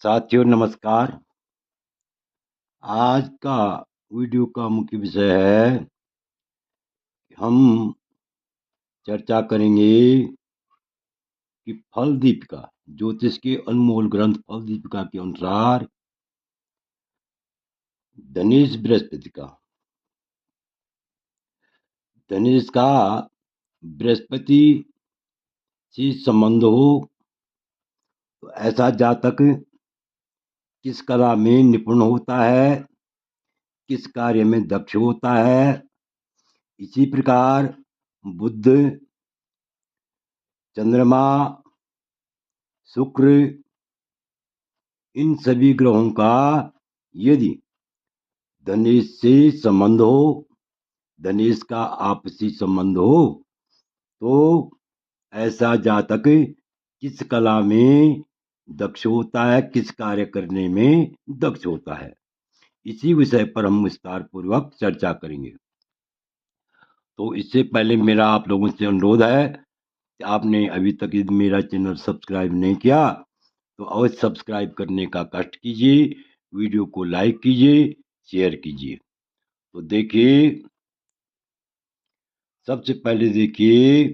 साथियों नमस्कार। आज का वीडियो का मुख्य विषय है कि हम चर्चा करेंगे कि फल दीपिका ज्योतिष के अनमोल ग्रंथ फल दीपिका के अनुसार धनेश बृहस्पति का बृहस्पति से संबंध हो तो ऐसा जातक किस कला में निपुण होता है, किस कार्य में दक्ष होता है। इसी प्रकार बुध, चंद्रमा, शुक्र, इन सभी ग्रहों का यदि धनेश से संबंध हो, धनेश का आपसी संबंध हो, तो ऐसा जातक किस कला में दक्ष होता है, किस कार्य करने में दक्ष होता है। इसी विषय पर हम विस्तार पूर्वक चर्चा करेंगे। तो इससे पहले मेरा आप लोगों से अनुरोध है कि आपने अभी तक यदि मेरा चैनल सब्सक्राइब नहीं किया तो अवश्य सब्सक्राइब करने का कष्ट कीजिए, वीडियो को लाइक कीजिए, शेयर कीजिए। तो देखिए, सबसे पहले देखिए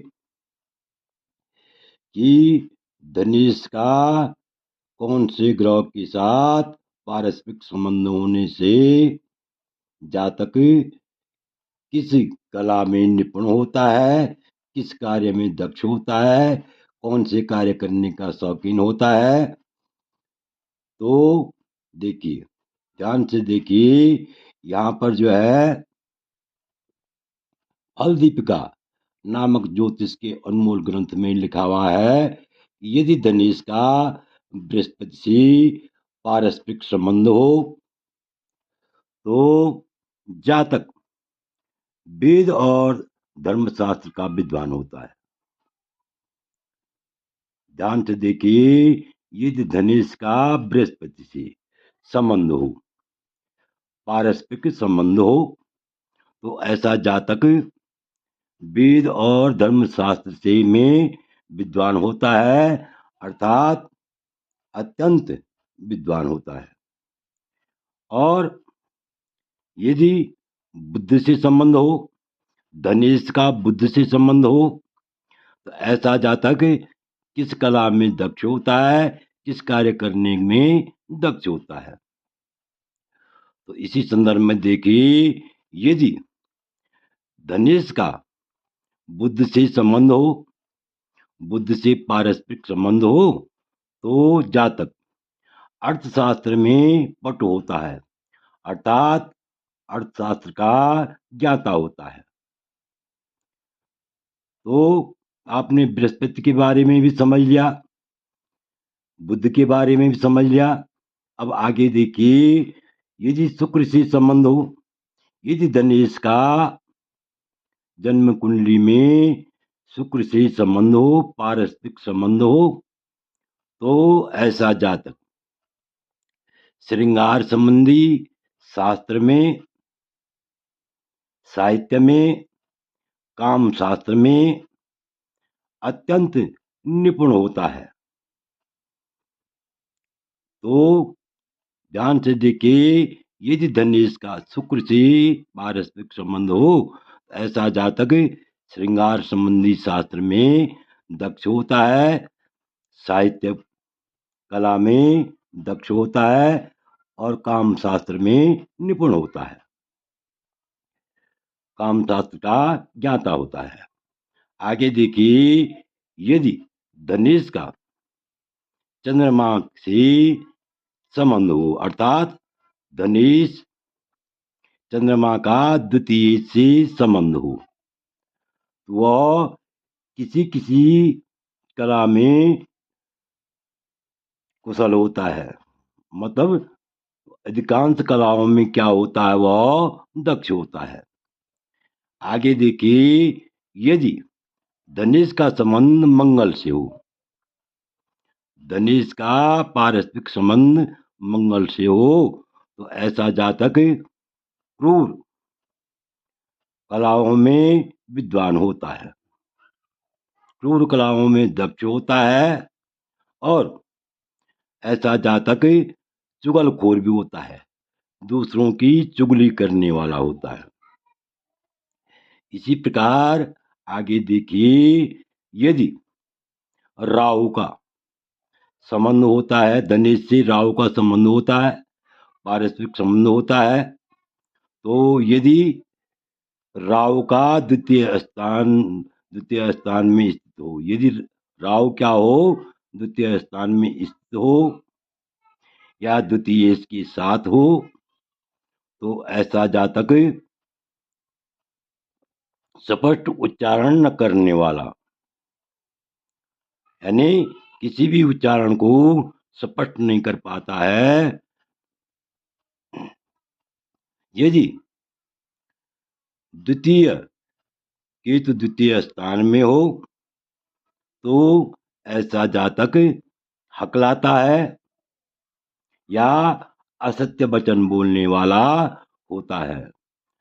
कि धनेश का कौन से ग्रह के साथ पारस्परिक संबंध होने से जातक किस कला में निपुण होता है, किस कार्य में दक्ष होता है, कौन से कार्य करने का शौकीन होता है। तो देखिए, ध्यान से देखिए, यहाँ पर जो है फल दीपिका नामक ज्योतिष के अनमोल ग्रंथ में लिखा हुआ है कि यदि धनेश का बृहस्पति से पारस्परिक संबंध हो तो जातक वेद और धर्मशास्त्र का विद्वान होता है। ध्यान से देखिए, यदि धनेश का बृहस्पति से संबंध हो, पारस्परिक संबंध हो, तो ऐसा जातक वेद और धर्मशास्त्र से में विद्वान होता है, अर्थात अत्यंत विद्वान होता है। और यदि बुद्ध से संबंध हो, धनेश का बुद्ध से संबंध हो, तो ऐसा जातक किस कला में दक्ष होता है, किस कार्य करने में दक्ष होता है। तो इसी संदर्भ में देखिए, यदि धनेश का बुद्ध से संबंध हो, बुद्ध से पारस्परिक संबंध हो, तो जातक अर्थशास्त्र में पटु होता है, अर्थात अर्थशास्त्र का ज्ञाता होता है। तो आपने बृहस्पति के बारे में भी समझ लिया, बुद्ध के बारे में भी समझ लिया। अब आगे देखिए, यदि शुक्र से संबंध हो, यदि धनेश का जन्म कुंडली में शुक्र से संबंध हो, पारस्परिक संबंध हो, तो ऐसा जातक श्रृंगार संबंधी शास्त्र में, साहित्य में, काम शास्त्र में अत्यंत निपुण होता है। तो ध्यान से देखिए, यदि धनेश का शुक्र से पारस्परिक संबंध हो, ऐसा जातक श्रृंगार संबंधी शास्त्र में दक्ष होता है, साहित्य कला में दक्ष होता है और काम शास्त्र में निपुण होता है, काम शास्त्र का ज्ञाता होता है। आगे देखिए, यदि धनेश का चंद्रमा से संबंध हो, अर्थात धनेश चंद्रमा का द्वितीय से संबंध हो, तो वह किसी किसी कला में कुशल होता है। मतलब अधिकांश कलाओं में क्या होता है, वह दक्ष होता है। आगे देखिए, यदि धनेश का संबंध मंगल से हो, धनेश का पारस्परिक संबंध मंगल से हो, तो ऐसा जातक क्रूर कलाओं में विद्वान होता है, क्रूर कलाओं में दक्ष होता है और ऐसा जातक चुगलखोर भी होता है, दूसरों की चुगली करने वाला होता है। इसी प्रकार आगे देखिए, यदि राहु का संबंध होता है, धनेश से राहु का संबंध होता है, पारस्परिक संबंध होता है, तो यदि राहु का द्वितीय स्थान में स्थित हो, यदि राहु क्या हो, द्वितीय स्थान में स्थित हो या द्वितीय के साथ हो, तो ऐसा जातक स्पष्ट उच्चारण न करने वाला, यानी किसी भी उच्चारण को स्पष्ट नहीं कर पाता है। यदि द्वितीय केतु द्वितीय स्थान में हो, तो ऐसा जातक हकलाता है या असत्य वचन बोलने वाला होता है।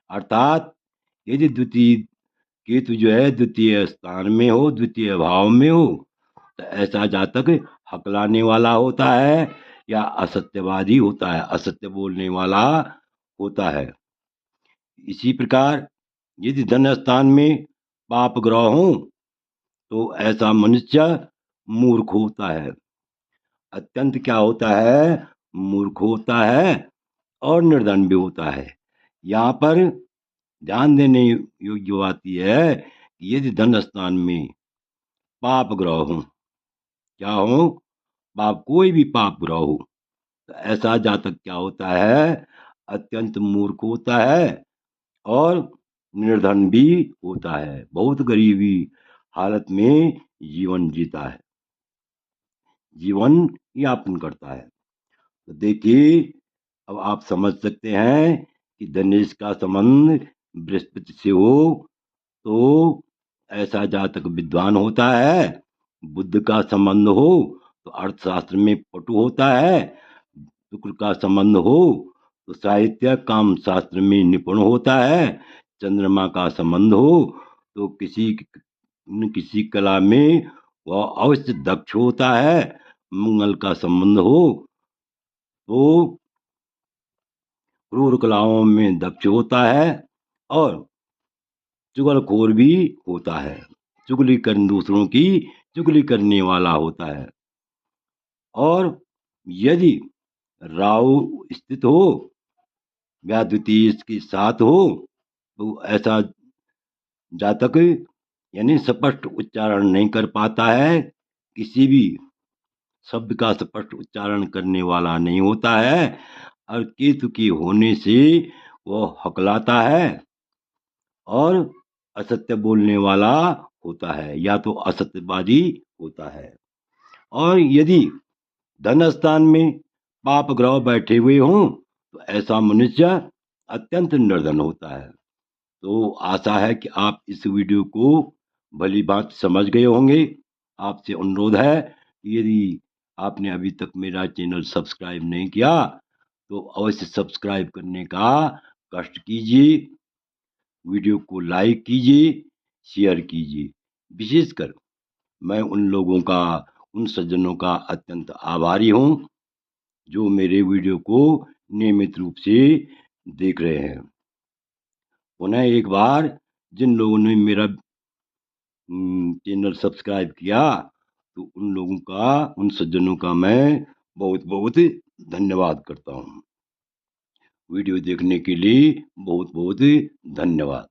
अर्थात यदि द्वितीय केतु जो है द्वितीय स्थान में हो, द्वितीय भाव में हो, तो ऐसा जातक हकलाने वाला होता है या असत्यवादी होता है, असत्य बोलने वाला होता है। इसी प्रकार यदि धन स्थान में पाप ग्रह हो, तो ऐसा मनुष्य मूर्ख होता है, अत्यंत क्या होता है, मूर्ख होता है और निर्धन भी होता है। यहाँ पर ध्यान देने योग्य बात यह है कि यदि धन स्थान में पाप ग्रह हो, क्या हो, पाप, कोई भी पाप ग्रह हो, तो ऐसा जातक क्या होता है, अत्यंत मूर्ख होता है और निर्धन भी होता है, बहुत गरीबी हालत में जीवन जीता है, जीवन यापन करता है। तो देखिए, अब आप समझ सकते हैं कि धनेश का संबंध बृहस्पति से हो, तो ऐसा जातक विद्वान होता है। बुध का संबंध हो तो अर्थशास्त्र में पटु होता है। शुक्र का संबंध हो तो साहित्य काम शास्त्र में निपुण होता है। चंद्रमा का संबंध हो तो किसी न किसी कला में वह अवश्य दक्ष होता है। मंगल का संबंध हो तो क्रूर कलाओं में दक्ष होता है और चुगलखोर भी होता है, चुगली कर दूसरों की चुगली करने वाला होता है। और यदि राहु स्थित हो या द्वितीय के साथ हो, तो ऐसा जातक यानी स्पष्ट उच्चारण नहीं कर पाता है, किसी भी शब्द का स्पष्ट उच्चारण करने वाला नहीं होता है और केतु के होने से वह हकलाता है और असत्य बोलने वाला होता है या तो असत्यवादी होता है। और यदि धन स्थान में पाप ग्रह बैठे हुए हों, तो ऐसा मनुष्य अत्यंत निर्धन होता है। तो आशा है कि आप इस वीडियो को भली बात समझ गए होंगे। आपसे अनुरोध है कि यदि आपने अभी तक मेरा चैनल सब्सक्राइब नहीं किया, तो अवश्य सब्सक्राइब करने का कष्ट कीजिए, वीडियो को लाइक कीजिए, शेयर कीजिए। विशेषकर मैं उन लोगों का, उन सज्जनों का अत्यंत आभारी हूँ जो मेरे वीडियो को नियमित रूप से देख रहे हैं। पुनः एक बार जिन लोगों ने मेरा चैनल सब्सक्राइब किया, तो उन लोगों का, उन सज्जनों का मैं बहुत बहुत धन्यवाद करता हूँ। वीडियो देखने के लिए बहुत बहुत धन्यवाद।